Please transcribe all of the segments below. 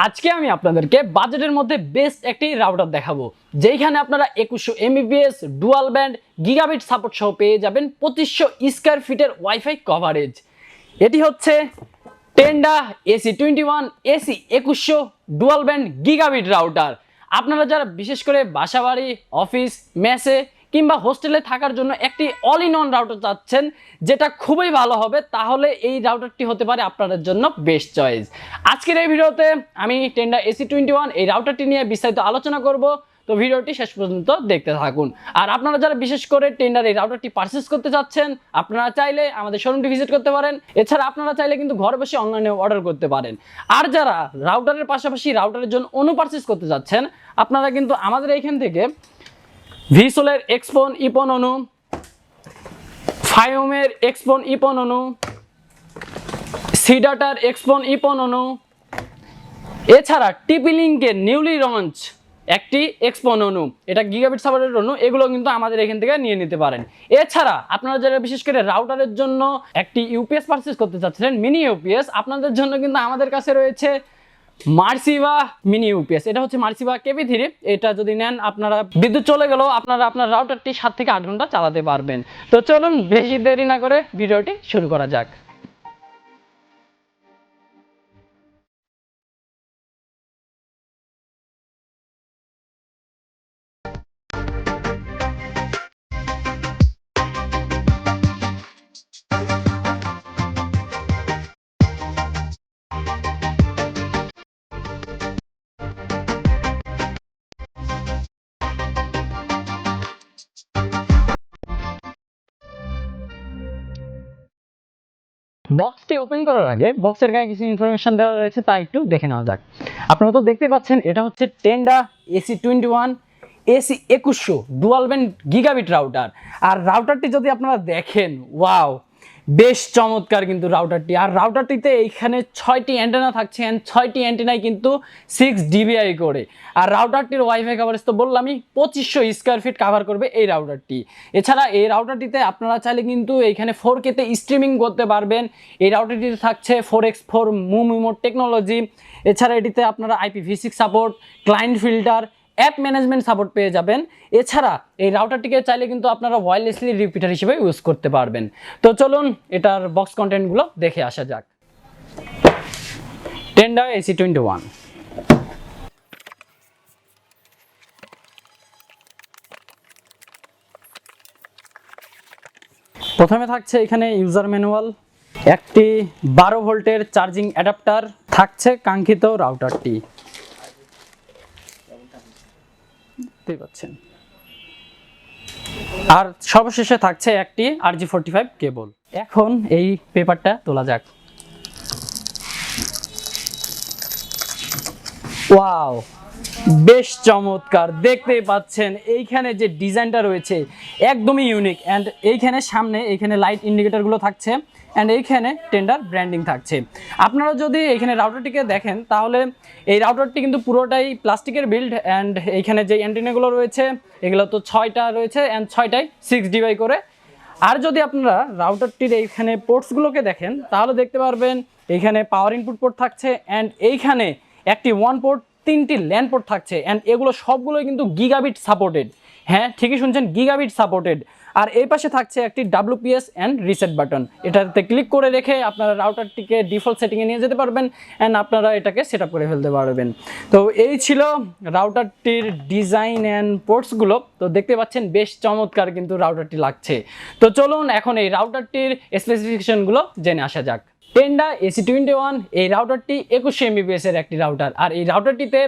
আজকে আমি আপনাদেরকে বাজেটের মধ্যে বেস্ট একটি রাউটার দেখাবো, যেখানে আপনারা 2100 Mbps dual band gigabit support সহ পেয়ে যাবেন 2500 স্কয়ার ফিটের ওয়াইফাই কভারেজ। এটি হচ্ছে Tenda AC21 AC 2100 dual band gigabit router. আপনারা যারা বিশেষ করে বাসাবাড়ি, অফিস, মেসে কিংবা হোস্টেলে থাকার জন্য একটি অল ইন ওয়ান রাউটার চাচ্ছেন, যেটা খুবই ভালো হবে, তাহলে এই রাউটারটি হতে পারে আপনাদের জন্য বেস্ট চয়েস। আজকের এই ভিডিওতে আমি টেন্ডা AC21 এই রাউটারটি নিয়ে বিস্তারিত আলোচনা করব, তো ভিডিওটি শেষ পর্যন্ত দেখতে থাকুন। আর আপনারা যারা বিশেষ করে টেন্ডার এই রাউটারটি পারচেজ করতে চাচ্ছেন, আপনারা চাইলে আমাদের শোরুমটি ভিজিট করতে পারেন। এছাড়া আপনারা চাইলে কিন্তু ঘরে বসে অনলাইনে অর্ডার করতে পারেন। আর যারা রাউটারের পাশাপাশি রাউটারের জন্য অনু পারচেজ করতে যাচ্ছেন, আপনারা কিন্তু আমাদের এইখান থেকে ভিসোলের এক্সপন ইপন অনু, ফাইওমের এক্সপন ইপন অনু, সিডাটার এক্সপন ইপন অনু, এছাড়া টিপি লিঙ্কের নিউলি লঞ্চ একটি এক্সপন অনু, এটা গিগাবিট সাপোর্টের অনু, এগুলো কিন্তু আমাদের এখান থেকে নিয়ে নিতে পারেন। এছাড়া আপনারা যারা বিশেষ করে রাউটারের জন্য একটি ইউপিএস পারচেজ করতে চাচ্ছিলেন, মিনি ইউপিএস, আপনাদের জন্য কিন্তু আমাদের কাছে রয়েছে মার্সিভা মিনি ইউপিএস। এটা হচ্ছে মার্সিভা KP3। এটা যদি নেন, আপনারা বিদ্যুৎ চলে গেলেও আপনারা আপনার রাউটারটি 7 থেকে 8 ঘন্টা চালাতে পারবেন। তো চলুন বেশি দেরি না করে ভিডিওটি শুরু করা যাক। বক্সটি ওপেন করার আগে বক্সের গায়ে কিছু ইনফরমেশন দেওয়া রয়েছে, তা একটু দেখে নেওয়া যাক। আপনারা তো দেখতে পাচ্ছেন, এটা হচ্ছে Tenda AC21 AC 2100 dual band gigabit router. আর রাউটারটি যদি আপনারা দেখেন, ওয়াও, বেশ চমৎকার কিন্তু রাউটারটি। আর রাউটারটিতে এইখানে 6টি অ্যান্টেনা থাকছে, অ্যান্ড 6টি অ্যান্টেনায় কিন্তু 6 dBi করে। আর রাউটারটির ওয়াইফাই কভারেজ তো বললামই, 2500 স্কয়ার ফিট কাভার করবে এই রাউটারটি। এছাড়া এই রাউটারটিতে আপনারা চাইলে কিন্তু এইখানে 4K-তে স্ট্রিমিং করতে পারবেন। এই রাউটারটিতে থাকছে 4x4 মুভ টেকনোলজি। এছাড়া এটিতে আপনারা IPv6 support, client filter, app management support পেয়ে যাবেন। এছাড়া এই রাউটারটিকে চাইলে কিন্তু আপনারা ওয়্যারলেসলি রিপিটার হিসেবে ইউজ করতে পারবেন। তো চলুন এটার বক্স কন্টেন্টগুলো দেখে আসা যাক। Tenda AC21। প্রথমে থাকছে এখানে ইউজার ম্যানুয়াল, একটি 12 ভোল্টের চার্জিং অ্যাডাপ্টার, থাকছে কাঙ্ক্ষিত রাউটারটি, দেখতে পাচ্ছেন। আর সর্বশেষে থাকছে একটি RJ45 কেবল। এখন এই পেপারটা তোলা যাক। ওয়াও, বেশ চমৎকার, দেখতেই পাচ্ছেন এইখানে যে ডিজাইনটা রয়েছে একদমই ইউনিক। অ্যান্ড এইখানে সামনে এইখানে লাইট ইন্ডিকেটরগুলো থাকছে, অ্যান্ড এইখানে টেন্ডার ব্র্যান্ডিং থাকছে। আপনারা যদি এইখানে রাউটারটিকে দেখেন, তাহলে এই রাউটারটি কিন্তু পুরোটাই প্লাস্টিকের বিল্ড। অ্যান্ড এইখানে যে অ্যান্টেনাগুলো রয়েছে, এগুলো তো 6টা রয়েছে, অ্যান্ড 6টাই 6 dBi করে। আর যদি আপনারা রাউটারটির এইখানে পোর্টসগুলোকে দেখেন, তাহলে দেখতে পারবেন এইখানে পাওয়ার ইনপুট পোর্ট থাকছে, অ্যান্ড এইখানে একটি 1 পোর্ট, 3টি ল্যান্ড পোর্ট থাকছে। অ্যান্ড এগুলো সবগুলোই কিন্তু গিগাবিট সাপোর্টেড। হ্যাঁ, ঠিকই শুনছেন, গিগাবিট সাপোর্টেড। আর এই পাশে থাকছে একটি WPS অ্যান্ড রিসেট বাটন। এটাতে ক্লিক করে রেখে আপনারা রাউটারটিকে ডিফল্ট সেটিংয়ে নিয়ে যেতে পারবেন, অ্যান্ড আপনারা এটাকে সেট আপ করে ফেলতে পারবেন। তো এই ছিল রাউটারটির ডিজাইন অ্যান্ড পোর্টসগুলো। তো দেখতে পাচ্ছেন বেশ চমৎকার কিন্তু রাউটারটি লাগছে। তো চলুন এখন এই রাউটারটির স্পেসিফিকেশনগুলো জেনে আসা যাক। টেন্ডা AC21 এই রাউটারটি 2100 MBPS এর একটি রাউটার। আর এই রাউটারটিতে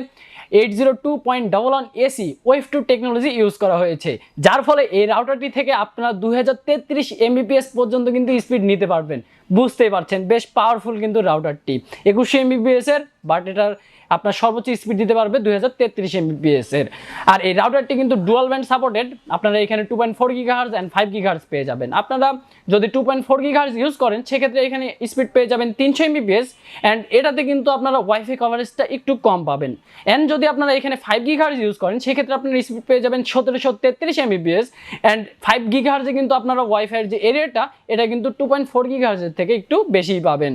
802.11 AC ওয়েভ 2 টেকনোলজি ইউজ করা হয়েছে, যার ফলে এই রাউটারটি থেকে আপনারা 2033 MBPS পর্যন্ত কিন্তু স্পিড নিতে পারবেন। বুঝতেই পারছেন বেশ পাওয়ারফুল কিন্তু রাউটারটি, 2100 MBPS এর, বাট এটার আপনার সর্বোচ্চ স্পিড দিতে পারবে 2033 MBPS এর। আর এই রাউটারটি কিন্তু ডুয়াল ব্যান্ড সাপোর্টেড। আপনারা এখানে 2.4 GHz অ্যান্ড 5 GHz পেয়ে যাবেন। আপনারা যদি 2.4 GHz ইউজ করেন, সেক্ষেত্রে এখানে স্পিড পেয়ে যাবেন 300 MBPS, অ্যান্ড এটাতে কিন্তু আপনারা ওয়াইফাই কভারেজটা একটু কম পাবেন। অ্যান্ড যদি আপনারা এখানে 5 GHz ইউজ করেন, সেক্ষেত্রে আপনারা স্পিড পেয়ে যাবেন 1733 MBPS, অ্যান্ড 5 GHz কিন্তু আপনারা ওয়াইফাইয়ের যে এরিয়াটা, এটা কিন্তু 2.4 GHz থেকে একটু বেশিই পাবেন।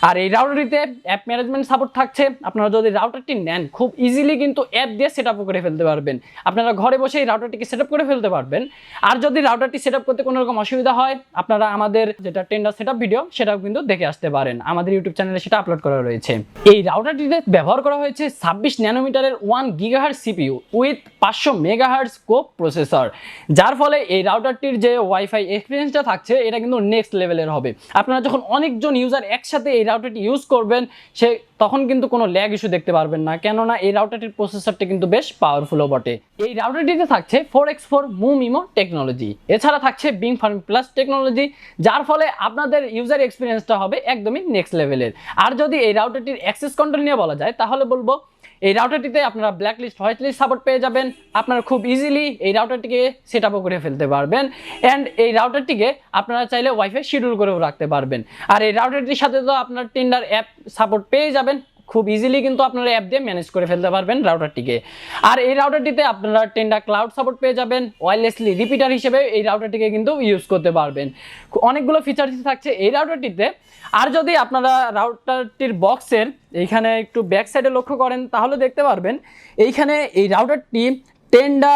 আর এই রাউটারটিতে অ্যাপ ম্যানেজমেন্ট সাপোর্ট থাকছে। আপনারা যদি রাউটারটি নেন খুব ইজিলি কিন্তু অ্যাপ দিয়ে সেট আপও করে ফেলতে পারবেন। আপনারা ঘরে বসে এই রাউটারটিকে সেট আপ করে ফেলতে পারবেন। আর যদি রাউটারটি সেট আপ করতে কোনো রকম অসুবিধা হয়, আপনারা আমাদের যেটা টেন্ডার সেট আপ ভিডিও সেটাও কিন্তু দেখে আসতে পারেন, আমাদের ইউটিউব চ্যানেলে সেটা আপলোড করা রয়েছে। এই রাউটারটিতে ব্যবহার করা হয়েছে 26 ন্যানোমিটারের 1 gigahertz CPU with 500 megahertz co processor, যার ফলে এই রাউটারটির যে ওয়াইফাই এক্সপিরিয়েন্সটা থাকছে এটা কিন্তু নেক্সট লেভেলের হবে। আপনারা যখন অনেকজন ইউজার একসাথে এই রাউটারটি ইউজ করবেন তখন কিন্তু কোনো ল্যাগ ইস্যু দেখতে পারবেন না, কেননা এই রাউটারটির প্রসেসরটি কিন্তু বেশ পাওয়ারফুলও বটে। এই রাউটারটিতে থাকছে 4x4 MU-MIMO টেকনোলজি, এছাড়া থাকছে বিং ফার্মিং প্লাস টেকনোলজি, যার ফলে আপনাদের ইউজার এক্সপিরিয়েন্সটা হবে একদমই নেক্সট লেভেলের। আর যদি এই রাউটারটির অ্যাক্সেস কন্ট্রোল নিয়ে বলা যায় তাহলে বলবো এই রাউটারটিতে আপনারা black list white list support পেয়ে যাবেন। আপনারা খুব ইজিলি এই রাউটারটিকে সেট আপও করে ফেলতে পারবেন অ্যান্ড এই রাউটারটিকে আপনারা চাইলে ওয়াইফাই শিডিউল করেও রাখতে পারবেন। আর এই রাউটারটির সাথে তো আপনার টেন্ডার অ্যাপ সাপোর্ট পেয়ে যাবেন, খুব ইজিলি কিন্তু আপনারা অ্যাপ দিয়ে ম্যানেজ করে ফেলতে পারবেন রাউটারটিকে। আর এই রাউটারটিতে আপনারা টেন্ডার ক্লাউড সাপোর্ট পেয়ে যাবেন, ওয়্যারলেসলি রিপিটার হিসেবে এই রাউটারটিকে কিন্তু ইউজ করতে পারবেন। অনেকগুলো ফিচার্স থাকছে এই রাউটারটিতে। আর যদি আপনারা রাউটারটির বক্সের এইখানে একটু ব্যাক সাইডে লক্ষ্য করেন তাহলে দেখতে পারবেন এইখানে এই রাউটারটি Tenda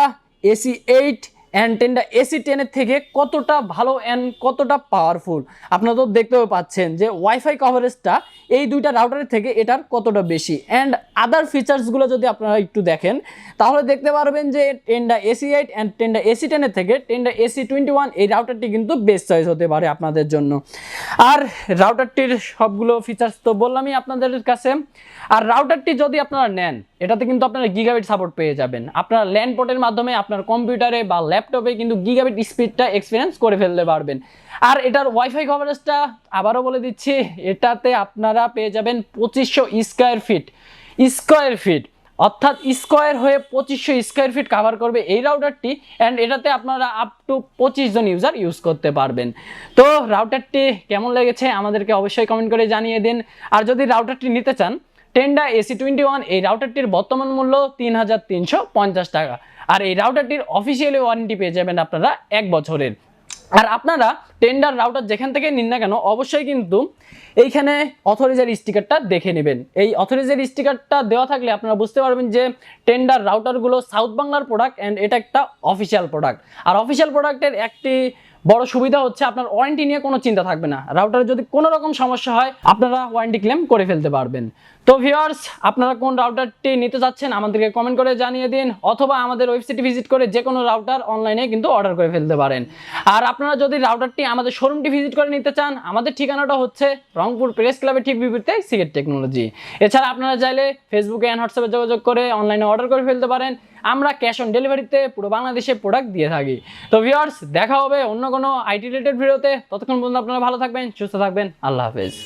AC8 and Tenda AC10 থেকে কতটা ভালো অ্যান্ড কতটা পাওয়ারফুল আপনারা তো দেখতেও পাচ্ছেন যে ওয়াইফাই কভারেজটা এই দুইটা রাউটারের থেকে এটার কতটা বেশি। অ্যান্ড আদার ফিচার্সগুলো যদি আপনারা একটু দেখেন তাহলে দেখতে পারবেন যে Tenda AC8 and Tenda AC10 থেকে টেন্ডা AC21 এই রাউটারটি কিন্তু বেস্ট চয়েস হতে পারে আপনাদের জন্য। আর রাউটারটির সবগুলো ফিচার্স তো বললামই আপনাদের কাছে। আর রাউটারটি যদি আপনারা নেন এটাতে কিন্তু আপনারা গিগাবিট সাপোর্ট পেয়ে যাবেন। আপনারা ল্যান্ড পোর্টের মাধ্যমে আপনার কম্পিউটারে বা ল্যাপটপে কিন্তু গিগাবিট স্পিডটা এক্সপিরিয়েন্স করে ফেলতে পারবেন। আর এটার ওয়াইফাই কভারেজটা আবারও বলে দিচ্ছি, এটাতে আপনারা পেয়ে যাবেন 2500 স্কোয়ার ফিট, অর্থাৎ স্কোয়ার হয়ে 2500 স্কোয়ার ফিট কাভার করবে এই রাউটারটি। অ্যান্ড এটাতে আপনারা আপ টু 25 জন ইউজার ইউজ করতে পারবেন। তো রাউটারটি কেমন লেগেছে আমাদেরকে অবশ্যই কমেন্ট করে জানিয়ে দিন। আর যদি রাউটারটি নিতে চান টেন্ডা AC21 এই রাউটারটির বর্তমান মূল্য 3350 টাকা। আর এই রাউটারটির অফিসিয়ালি ওয়ারেন্টি পেয়ে যাবেন আপনারা 1 বছরের। আর আপনারা টেন্ডার রাউটার যেখান থেকে নিন না কেন অবশ্যই কিন্তু এইখানে অথরাইজার স্টিকারটা দেখে নেবেন। এই অথরাইজার স্টিকারটা দেওয়া থাকলে আপনারা বুঝতে পারবেন যে টেন্ডার রাউটারগুলো সাউথ বাংলার প্রোডাক্ট অ্যান্ড এটা একটা অফিসিয়াল প্রোডাক্ট। আর অফিসিয়াল প্রোডাক্টের একটি বড় সুবিধা হচ্ছে আপনার ওয়ারেন্টি নিয়ে কোনো চিন্তা থাকবে না। রাউটারে যদি কোনো রকম সমস্যা হয় আপনারা ওয়ারেন্টি ক্লেম করে ফেলতে পারবেন। তো ভিউয়ার্স, আপনারা কোন রাউটারটি নিতে চাচ্ছেন আমাদেরকে কমেন্ট করে জানিয়ে দিন, অথবা আমাদের ওয়েবসাইটে ভিজিট করে যে কোনো রাউটার অনলাইনে কিন্তু অর্ডার করে ফেলতে পারেন। আর আপনারা যদি রাউটারটি আমাদের শোরুমটি ভিজিট করে নিতে চান আমাদের ঠিকানাটা হচ্ছে রংপুর প্রেস ক্লাবের ঠিক বিপরীতে সিগেট টেকনোলজি। এছাড়া আপনারা চাইলে ফেসবুকে অ্যান্ড হোয়াটসঅ্যাপে যোগাযোগ করে অনলাইনে অর্ডার করে ফেলতে পারেন। আমরা ক্যাশ অন ডেলিভারিতে পুরো বাংলাদেশে প্রোডাক্ট দিয়ে থাকি। তো ভিউয়ার্স, দেখা হবে অন্য কোনো আইটি রিলেটেড ভিডিওতে। ততক্ষণ পর্যন্ত আপনারা ভালো থাকবেন, সুস্থ থাকবেন। আল্লাহ হাফেজ।